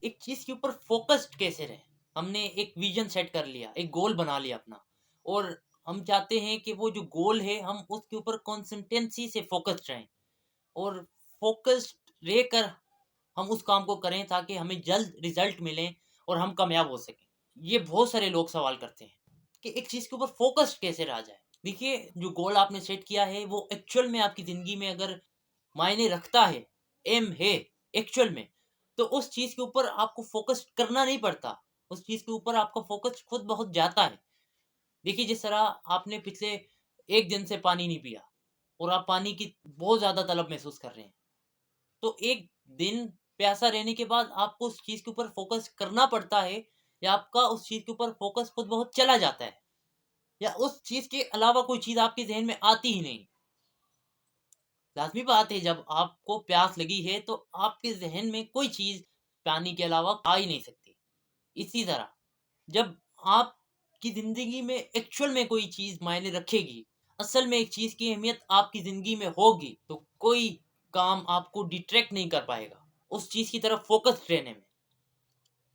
एक चीज के ऊपर फोकस्ड कैसे रहे। हमने एक विजन सेट कर लिया, एक गोल बना लिया अपना, और हम चाहते हैं कि वो जो गोल है हम उसके ऊपर कॉन्सिस्टेंसी से फोकस्ड रहें, और फोकस्ड रहकर हम उस काम को करें ताकि हमें जल्द रिजल्ट मिले और हम कामयाब हो सकें। ये बहुत सारे लोग सवाल करते हैं कि एक चीज के ऊपर फोकस्ड कैसे रहा जाए। देखिए, जो गोल आपने सेट किया है वो एक्चुअल में आपकी जिंदगी में अगर मायने रखता है, एम है एक्चुअल में, तो उस चीज के ऊपर आपको फोकस करना नहीं पड़ता। उस चीज के ऊपर आपका फोकस खुद बहुत जाता है। देखिए, जिस तरह आपने पिछले एक दिन से पानी नहीं पिया और आप पानी की बहुत ज्यादा तलब महसूस कर रहे हैं, तो एक दिन प्यासा रहने के बाद आपको उस चीज के ऊपर फोकस करना पड़ता है, या आपका उस चीज के ऊपर फोकस खुद बहुत चला जाता है, या उस चीज के अलावा कोई चीज आपके जहन में आती ही नहीं। लाजमी बात है, जब आपको प्यास लगी है तो आपके जहन में कोई चीज पानी के अलावा आ ही नहीं सकती। इसी तरह जब आपकी जिंदगी में एक्चुअल में कोई चीज मायने रखेगी, असल में एक चीज की अहमियत आपकी जिंदगी में होगी, तो कोई काम आपको डिट्रैक्ट नहीं कर पाएगा उस चीज की तरफ फोकस रहने में।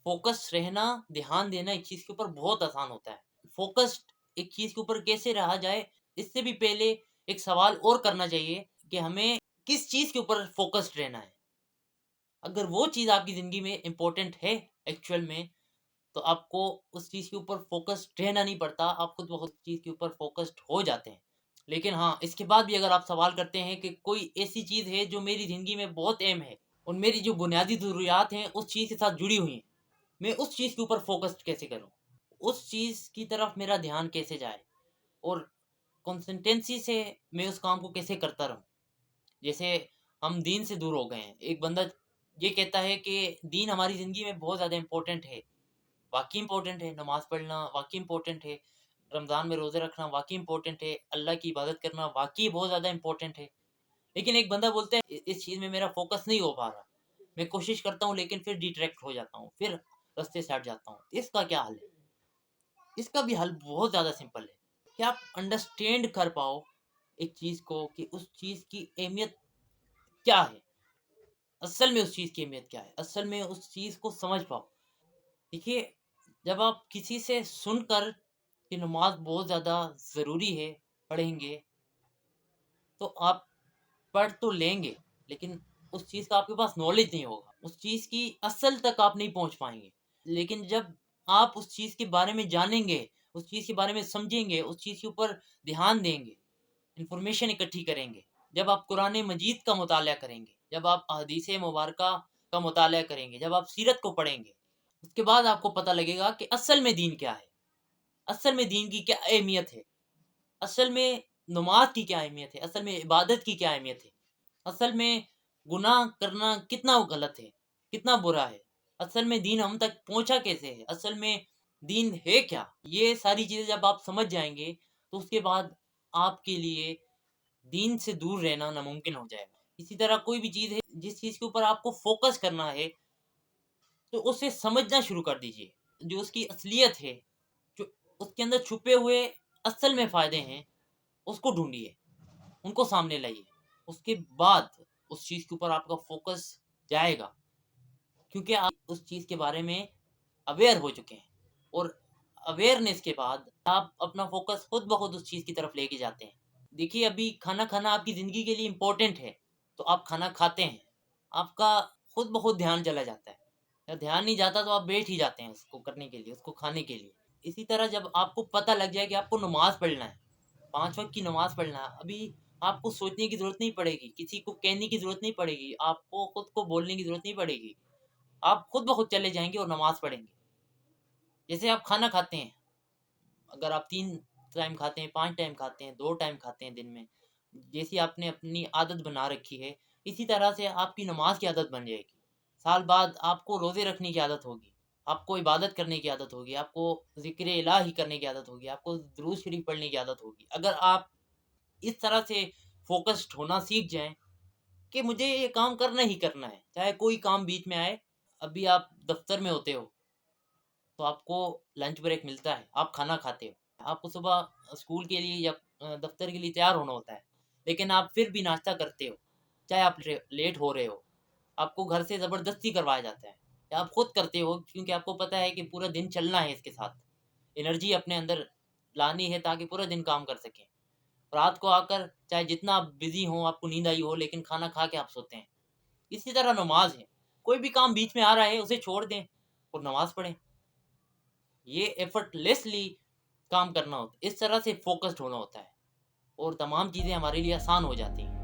फोकस रहना, ध्यान देना एक चीज के ऊपर बहुत आसान होता है। फोकस्ड एक चीज के ऊपर कैसे रहा जाए, इससे भी पहले एक सवाल और करना चाहिए कि हमें किस चीज के ऊपर फोकस्ड रहना है। अगर वो चीज आपकी जिंदगी में इंपॉर्टेंट है एक्चुअल में, तो आपको उस चीज के ऊपर फोकस्ड रहना नहीं पड़ता, आप खुद बहुत चीज के ऊपर फोकस्ड हो जाते हैं। लेकिन हाँ, इसके बाद भी अगर आप सवाल करते हैं कि कोई ऐसी चीज है जो मेरी जिंदगी में बहुत अहम है और मेरी जो बुनियादी जरूरियात हैं उस चीज के साथ जुड़ी हुई हैं, मैं उस चीज के ऊपर फोकस्ड कैसे करूं, उस चीज की तरफ मेरा ध्यान कैसे जाए, और कंसिस्टेंसी से मैं उस काम को कैसे करता रहूं। जैसे हम दीन से दूर हो गए हैं, एक बंदा ये कहता है कि दीन हमारी ज़िंदगी में बहुत ज़्यादा इंपॉर्टेंट है। वाकई इंपॉर्टेंट है, नमाज पढ़ना वाकई इंपॉर्टेंट है, रमज़ान में रोज़े रखना वाकई इंपॉर्टेंट है, अल्लाह की इबादत करना वाकई बहुत ज़्यादा इंपॉर्टेंट है। लेकिन एक बंदा बोलता है इस चीज़ में मेरा फोकस नहीं हो पा रहा, मैं कोशिश करता हूँ लेकिन फिर डिट्रैक्ट हो जाता हूँ, फिर रास्ते से हट जाता हूँ। इसका क्या हल है? इसका भी हल बहुत ज़्यादा सिंपल है कि आप अंडरस्टैंड कर पाओ एक चीज़ को, कि उस चीज़ की अहमियत क्या है, असल में उस चीज़ की अहमियत क्या है, असल में उस चीज़ को समझ पाओ। देखिए, जब आप किसी से सुनकर कि नमाज बहुत ज़्यादा ज़रूरी है पढ़ेंगे, तो आप पढ़ तो लेंगे, लेकिन उस चीज़ का आपके पास नॉलेज नहीं होगा, उस चीज़ की असल तक आप नहीं पहुंच पाएंगे। लेकिन जब आप उस चीज़ के बारे में जानेंगे, उस चीज़ के बारे में समझेंगे, उस चीज़ के ऊपर ध्यान देंगे, इंफॉर्मेशन इकट्ठी करेंगे, जब आप कुरान मजीद का मुताला करेंगे, जब आप अहदीस मुबारका का मुताला करेंगे, जब आप सीरत को पढ़ेंगे, उसके बाद आपको पता लगेगा कि असल में दीन क्या है, असल में दीन की क्या अहमियत है, असल में नमाज की क्या अहमियत है, असल में इबादत की क्या अहमियत है, असल में गुनाह करना कितना गलत है, कितना बुरा है, असल में दीन हम तक पहुंचा कैसे है, असल में दीन है क्या। ये सारी चीज़ें जब आप समझ जाएंगे, तो उसके बाद आपके लिए दीन से दूर रहना नामुमकिन हो जाएगा। इसी तरह कोई भी चीज़ है, जिस चीज़ के ऊपर आपको फोकस करना है, तो उसे समझना शुरू कर दीजिए। जो उसकी असलियत है, जो उसके अंदर छुपे हुए असल में फ़ायदे हैं, उसको ढूँढिए, उनको सामने लाइए। उसके बाद उस चीज़ के ऊपर आपका फ़ोकस जाएगा, क्योंकि आप उस चीज़ के बारे में अवेयर हो चुके हैं, और अवेयरनेस के बाद आप अपना फ़ोकस खुद ब खुद उस चीज़ की तरफ लेके जाते हैं। देखिए, अभी खाना खाना आपकी ज़िंदगी के लिए इम्पोर्टेंट है, तो आप खाना खाते हैं, आपका खुद ब खुद ध्यान चला जाता है, या ध्यान नहीं जाता तो आप बैठ ही जाते हैं उसको करने के लिए, उसको खाने के लिए। इसी तरह जब आपको पता लग जाए कि आपको नमाज़ पढ़ना है, 5 वक़्त की नमाज़ पढ़ना है, अभी आपको सोचने की ज़रूरत नहीं पड़ेगी, किसी को कहने की ज़रूरत नहीं पड़ेगी, आपको खुद को बोलने की ज़रूरत नहीं पड़ेगी। आप खुद ब खुद चले जाएँगे और नमाज़ पढ़ेंगे। जैसे आप खाना खाते हैं, अगर आप 3 टाइम खाते हैं, 5 टाइम खाते हैं, 2 टाइम खाते हैं दिन में, जैसी आपने अपनी आदत बना रखी है, इसी तरह से आपकी नमाज की आदत बन जाएगी। साल बाद आपको रोज़े रखने की आदत होगी, आपको इबादत करने की आदत होगी, आपको ज़िक्र इलाही करने की आदत होगी, आपको दुरूद शरीफ पढ़ने की आदत होगी। अगर आप इस तरह से फ़ोकस्ड होना सीख जाएँ कि मुझे ये काम करना ही करना है, चाहे कोई काम बीच में आए। अभी आप दफ़्तर में होते हो, तो आपको लंच ब्रेक मिलता है, आप खाना खाते हो। आपको सुबह स्कूल के लिए या दफ़्तर के लिए तैयार होना होता है, लेकिन आप फिर भी नाश्ता करते हो, चाहे आप लेट हो रहे हो। आपको घर से ज़बरदस्ती करवाया जाता है, آپ خود کرتے ہو کیونکہ آپ کو پتہ ہے کہ پورا دن چلنا ہے اس کے ساتھ، انرجی اپنے اندر لانی ہے تاکہ پورا دن کام کر سکیں. رات کو آ کر چاہے جتنا آپ بزی ہوں، آپ کو نیند آئی ہو، لیکن کھانا کھا کے آپ سوتے ہیں. اسی طرح نماز ہے، کوئی بھی کام بیچ میں آ رہا ہے اسے چھوڑ دیں اور نماز پڑھیں. یہ ایفرٹ لیسلی کام کرنا ہوتا ہے، اس طرح سے فوکسڈ ہونا ہوتا ہے اور تمام چیزیں ہمارے لیے آسان ہو جاتی ہیں.